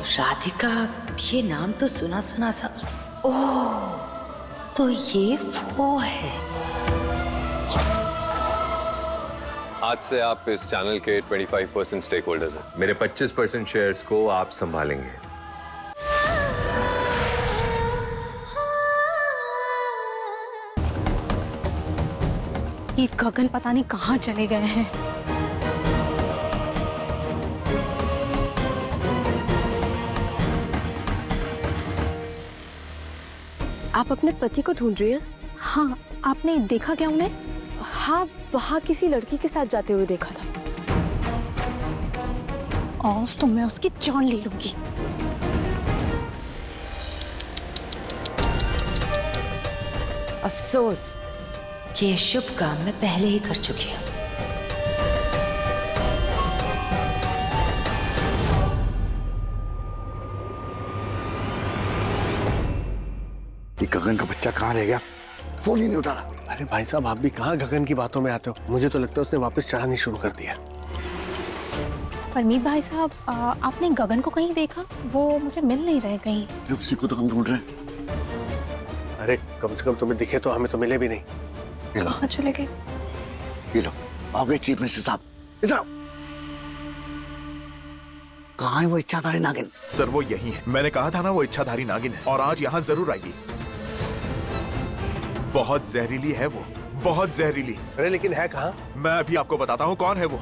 राधिका, ये नाम तो सुना सुना सा। ओह, तो ये वो है। आज से आप इस चैनल के 25% स्टेक होल्डर्स हैं। मेरे 25% शेयर्स को आप संभालेंगे। ये गगन पता नहीं कहाँ चले गए हैं। आप अपने पति को ढूंढ रही हैं? हाँ, आपने देखा क्या उन्हें? हाँ, वहाँ किसी लड़की के साथ जाते हुए देखा था। आज तो मैं उसकी जान ले लूंगी। अफसोस कि ये शुभ काम मैं पहले ही कर चुकी हूँ। ये गगन का बच्चा कहाँ रह गया? फोन ही नहीं उठा रहा। अरे भाई साहब, आप भी कहाँ गगन की बातों में आते हो? मुझे तो लगता है उसने वापस चढ़ानी शुरू कर दिया। परमीत भाई साहब, आपने गगन को कहीं देखा? वो मुझे मिल नहीं रहे कहीं। उसी को तो हम ढूंढ रहे हैं। अरे कम से कम तुम्हें दिखे तो हमें तो मिले भी नहीं। ये लो, कहाँ चले गए? ये लो, आ गए चीफ मिनिस्टर साहब। इधर आओ। कहाँ है वो इच्छाधारी नागिन? सर वो यही है। मैंने कहा था ना वो इच्छाधारी नागिन है और आज यहाँ जरूर आएगी। बहुत जहरीली है वो, बहुत जहरीली। अरे लेकिन है कहाँ? मैं अभी आपको बताता हूँ कौन है वो।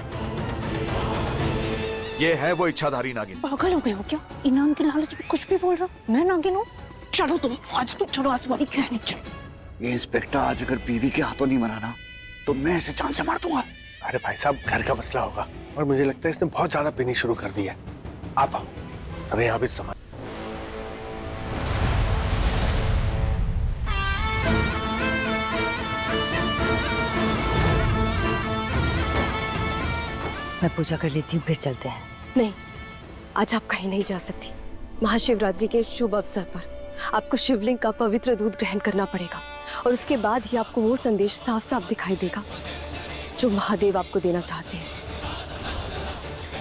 ये है वो इच्छाधारी नागिन। पागल हो गए हो क्या? इनाम के लालच में कुछ भी बोल रहा हूँ। मैं नागिन हूँ? चलो तुम आज तुम्हारी कहनी चाहिए। ये इंस्पेक्टर आज अगर बीवी के हाथों नहीं मरा ना तो मैं इसे जान से मार दूंगा। अरे भाई साहब, घर का मसला होगा और मुझे लगता है इसने बहुत ज्यादा पीनी शुरू कर दी है। आप आओ, अरे यहाँ भी संभाल। मैं पूजा कर लेती हूँ, फिर चलते हैं। नहीं, आज आप कहीं नहीं जा सकती। महाशिवरात्रि के शुभ अवसर पर आपको शिवलिंग का पवित्र दूध ग्रहण करना पड़ेगा और उसके बाद ही आपको वो संदेश साफ साफ दिखाई देगा जो महादेव आपको देना चाहते हैं।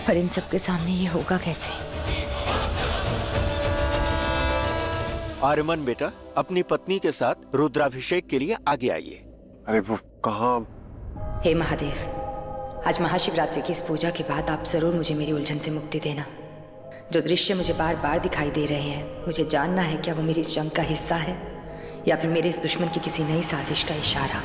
पर इन सबके सामने ये होगा कैसे? आर्यमन बेटा, अपनी पत्नी के साथ रुद्राभिषेक के लिए आगे आइए। अरे वो कहाँ? हे महादेव, आज महाशिवरात्रि की इस पूजा के बाद आप जरूर मुझे मेरी उलझन से मुक्ति देना। जो दृश्य मुझे बार बार दिखाई दे रहे हैं, मुझे जानना है क्या वो मेरी इस जंग का हिस्सा है या फिर मेरे इस दुश्मन की किसी नई साजिश का इशारा।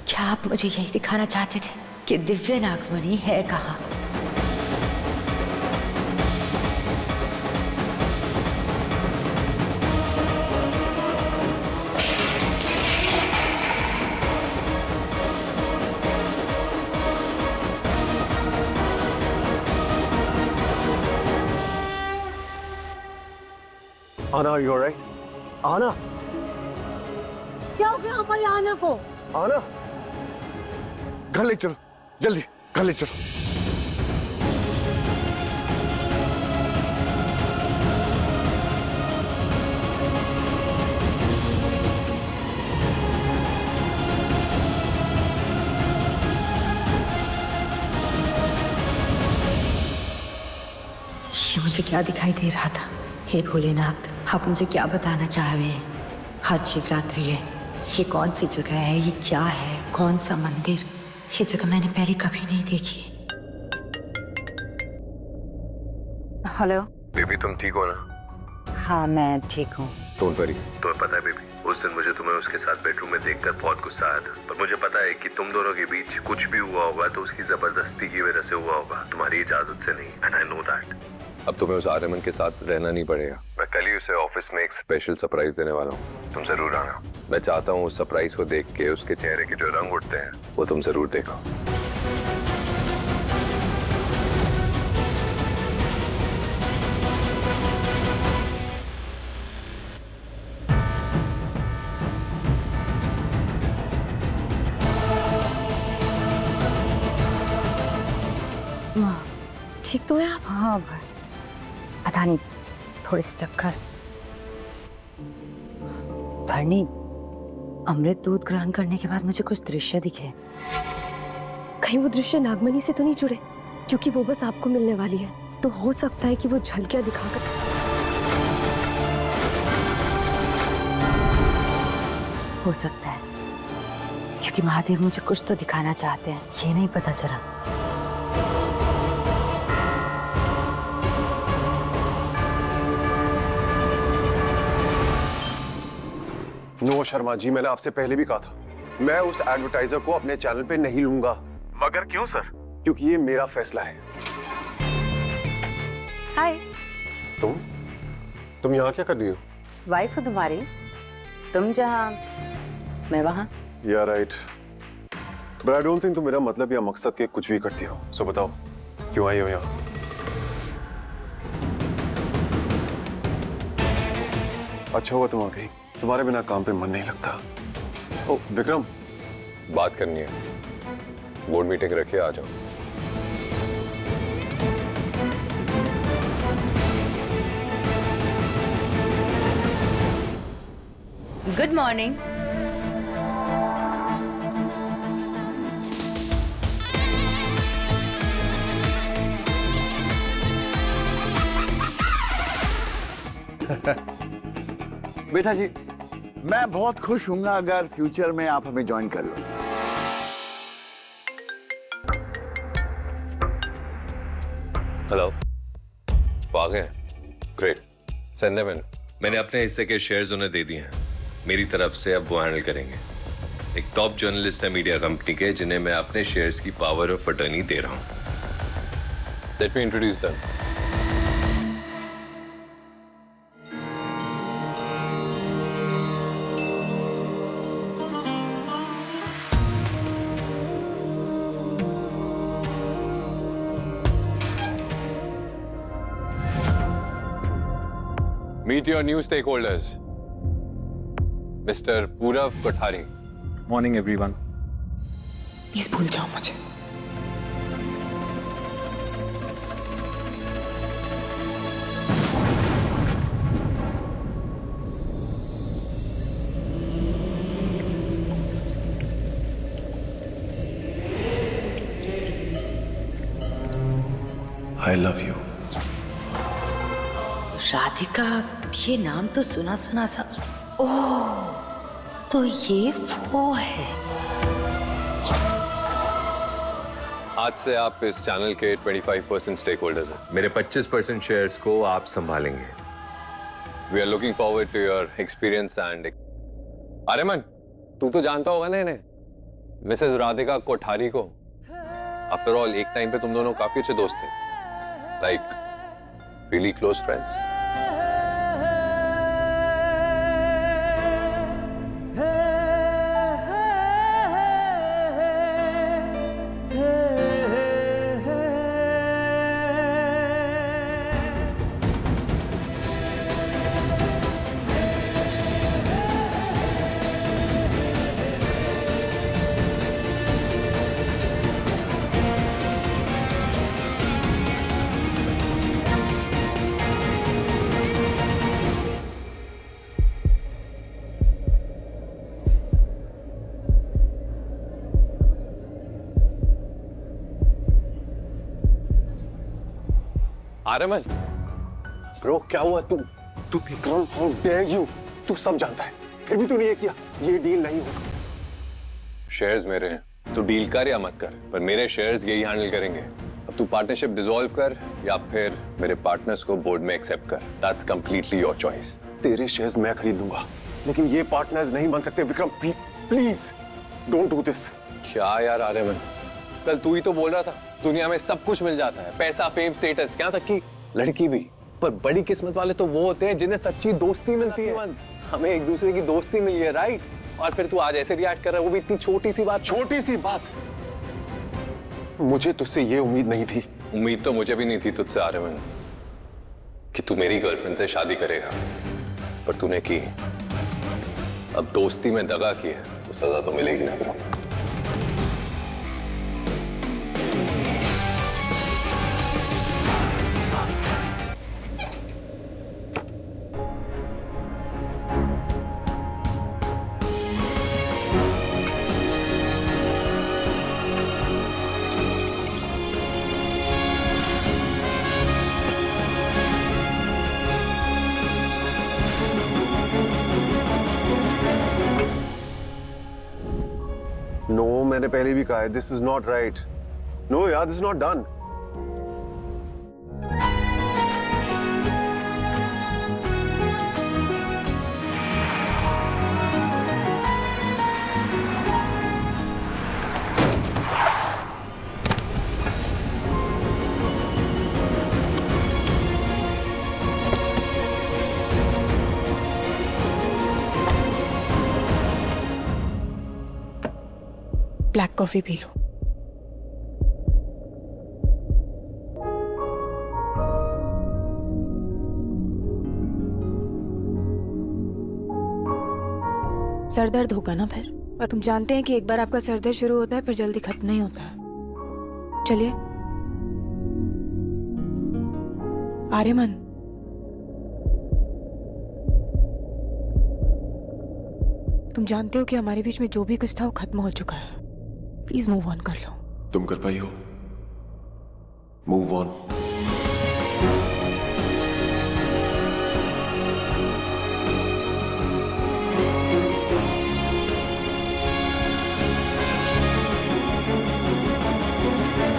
क्या आप मुझे यही दिखाना चाहते थे कि दिव्य नागमणि है कहाँ? आना, यू ऑलराइट? आना, क्या हो गया हमारी आना को? आना, घर ले चलो, जल्दी घर ले चलो। ये मुझे क्या दिखाई दे रहा था? हे भोलेनाथ, आप मुझे क्या बताना चाह रहे हैं? आज शिवरात्रि है, ये कौन सी जगह है, ये क्या है, कौन सा मंदिर? ये जगह मैंने पहले कभी नहीं देखी। हेलो बेबी, तुम ठीक हो ना? हाँ, मैं ठीक हूँ। Don't worry. तुम्हें पता है बेबी, उस दिन मुझे तुम्हें उसके साथ बेडरूम में देखकर बहुत गुस्सा आया था, पर मुझे पता है कि तुम दोनों के बीच कुछ भी हुआ होगा तो उसकी जबरदस्ती की वजह से हुआ होगा, तुम्हारी इजाजत से नहीं। And I know that. अब तुम्हें उस आर्यमन के साथ रहना नहीं पड़ेगा। मैं कल ही उसे ऑफिस में एक स्पेशल सरप्राइज देने वाला हूँ, तुम जरूर आना। मैं चाहता हूँ उस सरप्राइज को देख के उसके चेहरे के जो रंग उठते हैं वो तुम जरूर देखो। ठीक तो है आप? हाँ भाई, पता नहीं, थोड़े से चक्कर। भरनी, अमृत दूध ग्रहण करने के बाद मुझे कुछ दृश्य दिखे। कहीं वो दृश्य नागमणि से तो नहीं जुड़े? क्योंकि वो बस आपको मिलने वाली है, तो हो सकता है कि वो झलकियां दिखाकर। हो सकता है, क्योंकि महादेव मुझे कुछ तो दिखाना चाहते हैं, ये नहीं पता चला। नो शर्मा जी, मैंने आपसे पहले भी कहा था, मैं उस एडवर्टाइजर को अपने चैनल पे नहीं लूंगा। मगर क्यों सर? क्योंकि ये मेरा फैसला है। हाय, तुम यहाँ क्या कर रही हो? वाइफ हो तुम्हारी, तुम जहाँ मैं वहाँ। या right, but I don't think तुम मेरा मतलब या मकसद के कुछ भी करती हो। सो बताओ, क्यों आई हो यहाँ? अच्छा हुआ तुम आ गई, तुम्हारे बिना काम पे मन नहीं लगता। ओ विक्रम, बात करनी है, बोर्ड मीटिंग रखिए, आ जाओ। Good morning. बेटा जी, मैं बहुत खुश हूंगा अगर फ्यूचर में आप हमें ज्वाइन कर लो। हेलो, वो आ गए? Great, send them in. मैंने अपने हिस्से के शेयर्स उन्हें दे दिए हैं, मेरी तरफ से अब वो हैंडल करेंगे। एक टॉप जर्नलिस्ट है मीडिया कंपनी के, जिन्हें मैं अपने शेयर्स की पावर ऑफ अटर्नी दे रहा हूं। Let me introduce them. Meet your new stakeholders. Mr. Purav Kothari. Morning everyone. Please भूल जाओ मुझे। I love you. राधिका, ये नाम तो सुना सुना सा। ओह, तो ये वो है। आज से आप इस चैनल के 25% स्टेक होल्डर्स हैं। मेरे 25% शेयर्स को आप संभालेंगे। We are looking forward to your experience and. Aryaman, तू तो जानता होगा ना इन्हें, मिसेस राधिका कोठारी को। आफ्टर ऑल एक टाइम पे तुम दोनों काफी अच्छे दोस्त थे, like really close friends. Aryaman, bro क्या हुआ? तू विक्रम, हाउ डेयर यू? तू सब जानता है, फिर भी तूने ये किया। ये डील नहीं होगा। शेयर्स मेरे हैं, तू डील कर या मत कर, पर मेरे शेयर्स यही हैंडल करेंगे। अब तू पार्टनरशिप डिसॉल्व कर या फिर मेरे पार्टनर्स को बोर्ड में एक्सेप्ट कर। That's completely your choice. तेरे शेयर्स मैं खरीद लूंगा, लेकिन ये पार्टनर्स नहीं बन सकते। Vikram please don't do this. क्या यार आर्यमन, कल तू ही तो बोल रहा था दुनिया में सब कुछ मिल जाता है, पैसा, फेम, स्टेटस, क्या तक कि लड़की भी। पर बड़ी किस्मत वाले तो वो होते हैं जिन्हें सच्ची दोस्ती मिलती है। हमें एक दूसरे की दोस्ती मिली है, राइट? और फिर तू आज ऐसे रिएक्ट कर रहा है, वो भी इतनी छोटी सी बात। छोटी सी बात? मुझे तुझसे ये उम्मीद नहीं थी। उम्मीद तो मुझे भी नहीं थी तुझसे आर्यमन कि तू मेरी गर्लफ्रेंड से शादी करेगा, पर तूने की। अब दोस्ती में दगा की है तो सजा तो मिलेगी ना ब्रो। नो, मैंने पहले भी कहा है, this is not right. No यार, this is not done. Black coffee पी लो। सर दर्द होगा ना फिर? और तुम जानते हैं कि एक बार आपका सर दर्द शुरू होता है फिर जल्दी खत्म नहीं होता है। चलिए। आर्यमन, तुम जानते हो कि हमारे बीच में जो भी कुछ था वो खत्म हो चुका है। प्लीज मूव ऑन कर लो। तुम कर पाई हो मूव ऑन?